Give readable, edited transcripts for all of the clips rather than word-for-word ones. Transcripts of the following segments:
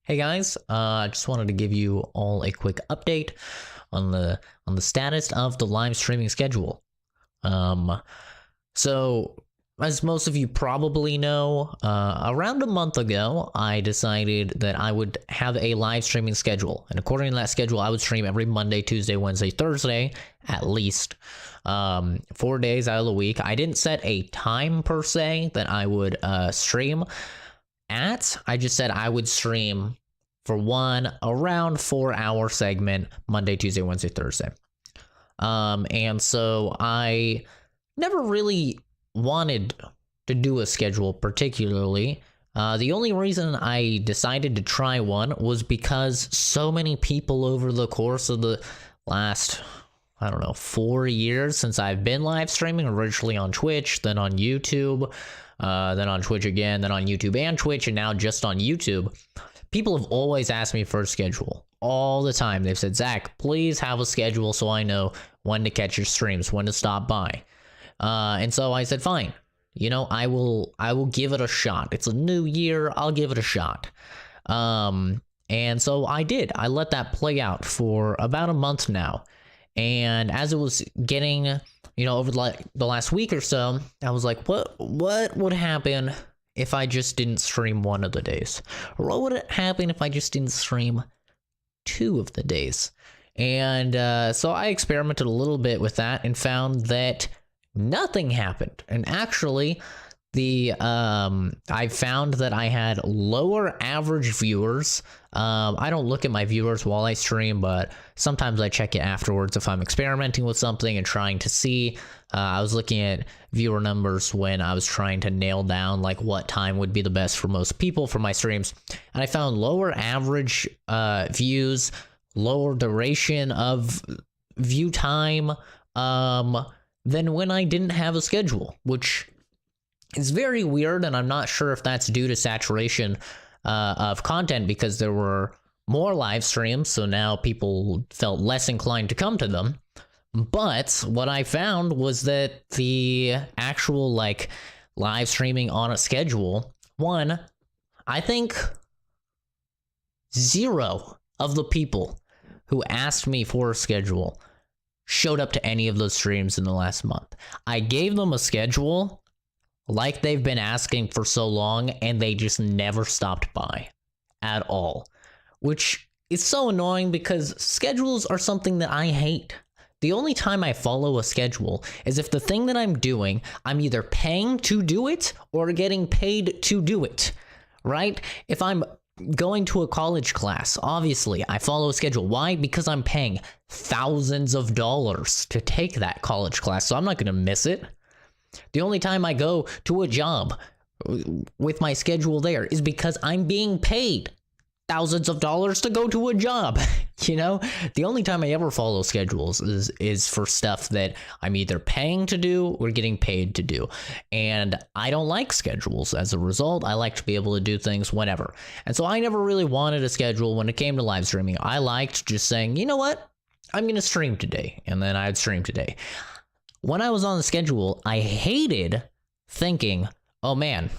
Hey guys, I just wanted to give you all a quick update on the status of the live streaming schedule. So as most of you probably know, around a month ago, I decided that I would have a live streaming schedule, and according to that schedule, I would stream every Monday, Tuesday, Wednesday, Thursday, at least 4 days out of the week. I didn't set a time per se that I would stream at. I just said I would stream for one around 4 hour segment Monday, Tuesday, Wednesday, Thursday. And so I never really wanted to do a schedule particularly. The only reason I decided to try one was because so many people over the course of the last, 4 years since I've been live streaming, originally on Twitch, then on YouTube, then on Twitch again, then on YouTube and Twitch, and now just on YouTube. People have always asked me for a schedule all the time. They've said, Zach, please have a schedule so I know when to catch your streams, when to stop by. And so I said, fine, I will give it a shot. It's a new year. I'll give it a shot. And so I did. I let that play out for about a month now. And as it was getting, over the last week or so, I was like, what would happen if I just didn't stream one of the days? Or what would happen if I just didn't stream 2 of the days? And so I experimented a little bit with that and found that nothing happened. And actually, I found that I had lower average viewers. I don't look at my viewers while I stream, but sometimes I check it afterwards if I'm experimenting with something and trying to see. I was looking at viewer numbers when I was trying to nail down like what time would be the best for most people for my streams, and I found lower average views, lower duration of view time than when I didn't have a schedule, which is very weird, and I'm not sure if that's due to saturation of content because there were more live streams, so now people felt less inclined to come to them. But what I found was that the actual live streaming on a schedule, one, I think 0 of the people who asked me for a schedule showed up to any of those streams in the last month. I gave them a schedule like they've been asking for so long, and they just never stopped by at all, which is so annoying because schedules are something that I hate. The only time I follow a schedule is if the thing that I'm doing, I'm either paying to do it or getting paid to do it, right? If I'm going to a college class, obviously I follow a schedule. Why? Because I'm paying thousands of dollars to take that college class, so I'm not going to miss it. The only time I go to a job with my schedule there is because I'm being paid thousands of dollars to go to a job. The only time I ever follow schedules is for stuff that I'm either paying to do or getting paid to do. And I don't like schedules. As a result, I like to be able to do things whenever. And so I never really wanted a schedule when it came to live streaming. I liked just saying, you know what? I'm going to stream today. And then I'd stream today. When I was on the schedule, I hated thinking, oh man,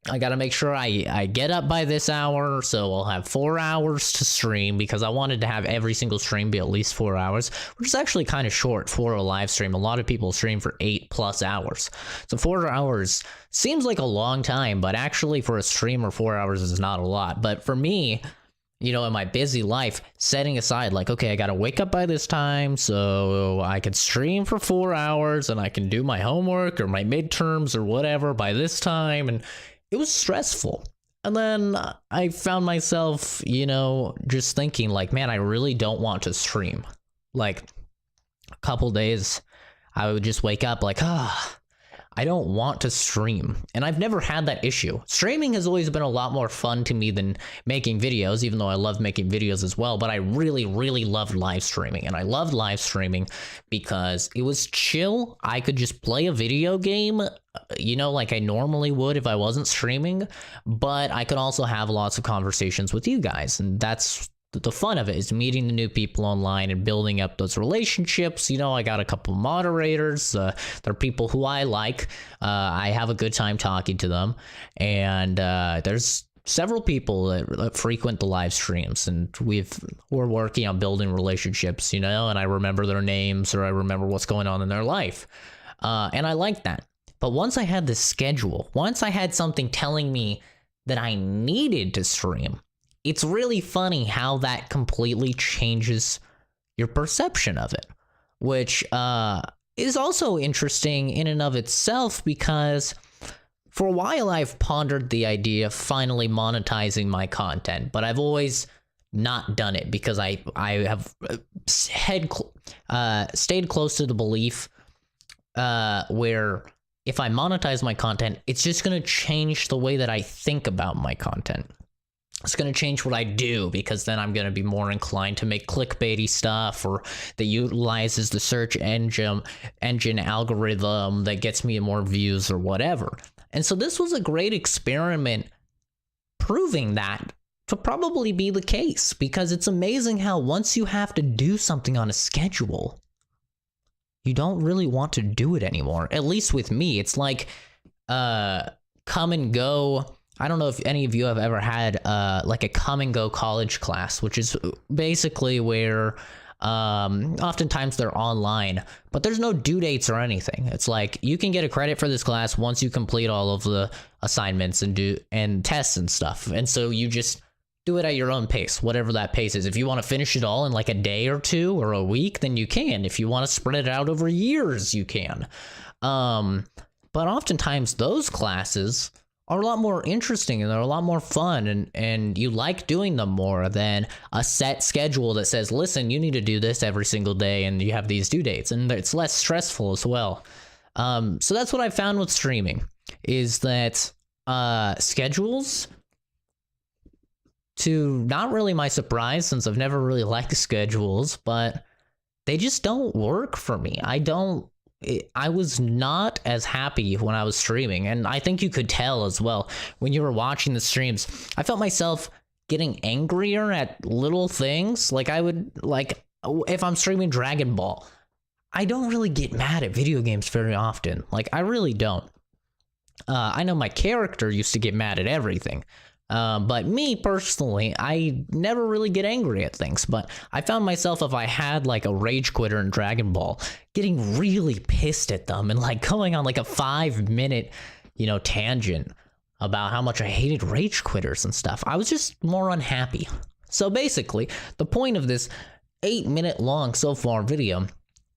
I gotta make sure I get up by this hour, so I'll have 4 hours to stream, because I wanted to have every single stream be at least 4 hours, which is actually kind of short for a live stream. A lot of people stream for 8+ hours. So 4 hours seems like a long time, but actually for a streamer, 4 hours is not a lot. But for me, in my busy life, setting aside okay, I gotta wake up by this time so I can stream for 4 hours and I can do my homework or my midterms or whatever by this time, and it was stressful. And then I found myself, just thinking man, I really don't want to stream. A couple days, I would just wake up I don't want to stream. And I've never had that issue. Streaming has always been a lot more fun to me than making videos, even though I love making videos as well. But I really, really loved live streaming. And I loved live streaming because it was chill. I could just play a video game, like I normally would if I wasn't streaming. But I could also have lots of conversations with you guys. And that's the fun of it, is meeting the new people online and building up those relationships. I got a couple moderators. They're people who I like. I have a good time talking to them. And there's several people that frequent the live streams, and we're working on building relationships, you know, and I remember their names or I remember what's going on in their life. And I like that. But once I had this schedule, once I had something telling me that I needed to stream, it's really funny how that completely changes your perception of it, which is also interesting in and of itself, because for a while I've pondered the idea of finally monetizing my content, but I've always not done it because I have stayed close to the belief where if I monetize my content, it's just going to change the way that I think about my content. It's going to change what I do, because then I'm going to be more inclined to make clickbaity stuff or that utilizes the search engine algorithm that gets me more views or whatever. And so this was a great experiment proving that to probably be the case, because it's amazing how once you have to do something on a schedule, you don't really want to do it anymore. At least with me, it's like come and go. I don't know if any of you have ever had like a come and go college class, which is basically where oftentimes they're online, but there's no due dates or anything. It's like you can get a credit for this class once you complete all of the assignments and tests and stuff. And so you just do it at your own pace, whatever that pace is. If you want to finish it all in like a day or two or a week, then you can. If you want to spread it out over years, you can. But oftentimes those classes are a lot more interesting and they're a lot more fun, and you like doing them more than a set schedule that says, listen, you need to do this every single day and you have these due dates, and it's less stressful as well. So that's what I found with streaming, is that schedules, to not really my surprise, since I've never really liked schedules, but they just don't work for me. I was not as happy when I was streaming, and I think you could tell as well when you were watching the streams. I felt myself getting angrier at little things. Like if I'm streaming Dragon Ball, I don't really get mad at video games very often. Like, I really don't. I know my character used to get mad at everything. But me personally, I never really get angry at things, but I found myself, if I had like a rage quitter in Dragon Ball, getting really pissed at them and like going on like a 5-minute, tangent about how much I hated rage quitters and stuff. I was just more unhappy. So basically, the point of this 8-minute long so far video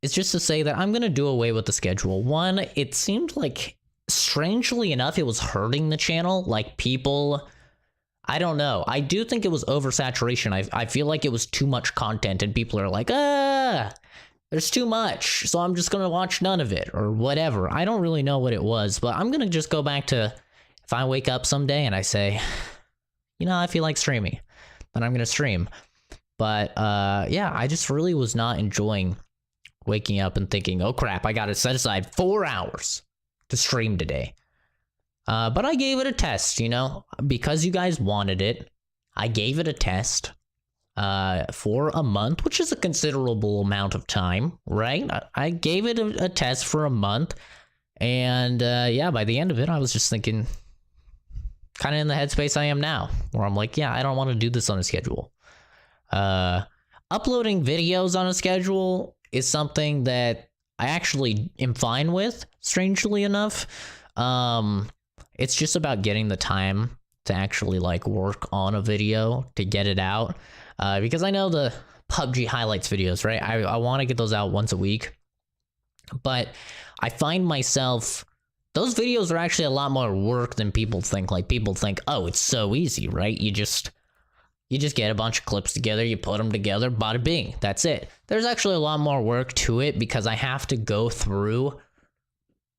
is just to say that I'm going to do away with the schedule. One, it seemed like, strangely enough, it was hurting the channel. Like, people, I don't know. I do think it was oversaturation. I feel like it was too much content and people are like, there's too much, so I'm just going to watch none of it or whatever. I don't really know what it was, but I'm going to just go back to, if I wake up someday and I say, I feel like streaming, then I'm going to stream. But yeah, I just really was not enjoying waking up and thinking, oh crap, I got to set aside 4 hours to stream today. But I gave it a test, because you guys wanted it. I gave it a test for a month, which is a considerable amount of time, right? I gave it a test for a month. And yeah, by the end of it, I was just thinking, kind of in the headspace I am now, where I'm like, yeah, I don't want to do this on a schedule. Uploading videos on a schedule is something that I actually am fine with, strangely enough. It's just about getting the time to actually like work on a video to get it out. Because I know the PUBG highlights videos, right? I want to get those out once a week. But I find myself, those videos are actually a lot more work than people think. Like, people think, oh, it's so easy, right? You just get a bunch of clips together, you put them together, bada bing, that's it. There's actually a lot more work to it, because I have to go through,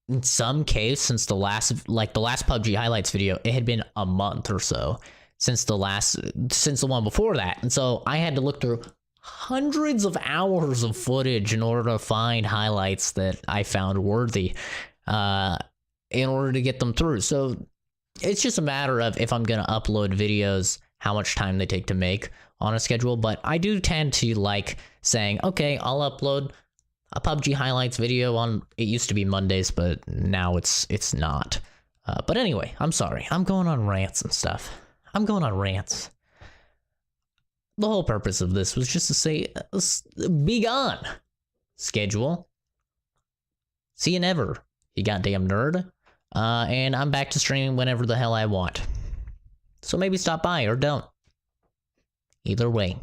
in some case, since the last PUBG highlights video, it had been a month or so since the one before that. And so I had to look through hundreds of hours of footage in order to find highlights that I found worthy, in order to get them through. So it's just a matter of, if I'm going to upload videos, how much time they take to make on a schedule. But I do tend to like saying, okay, I'll upload a PUBG highlights video on, it used to be Mondays, but now it's not. But anyway, I'm sorry. I'm going on rants and stuff. I'm going on rants. The whole purpose of this was just to say, be gone, schedule. See you never, you goddamn nerd. And I'm back to streaming whenever the hell I want. So maybe stop by or don't. Either way,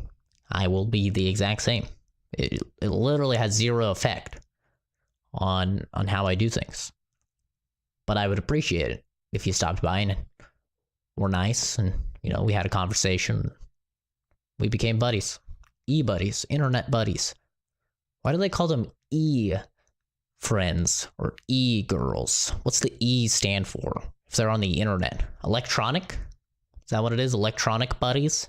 I will be the exact same. It literally has zero effect on how I do things. But I would appreciate it if you stopped by and were nice and, you know, we had a conversation. We became buddies. E-buddies. Internet buddies. Why do they call them E-friends or E-girls? What's the E stand for if they're on the internet? Electronic? Is that what it is? Electronic buddies?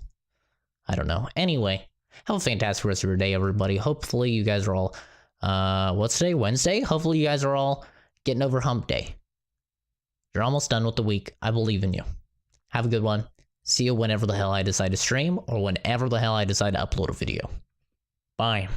I don't know. Anyway, have a fantastic rest of your day, everybody. Hopefully you guys are all, what's today? Wednesday? Hopefully you guys are all getting over hump day. You're almost done with the week. I believe in you. Have a good one. See you whenever the hell I decide to stream or whenever the hell I decide to upload a video. Bye.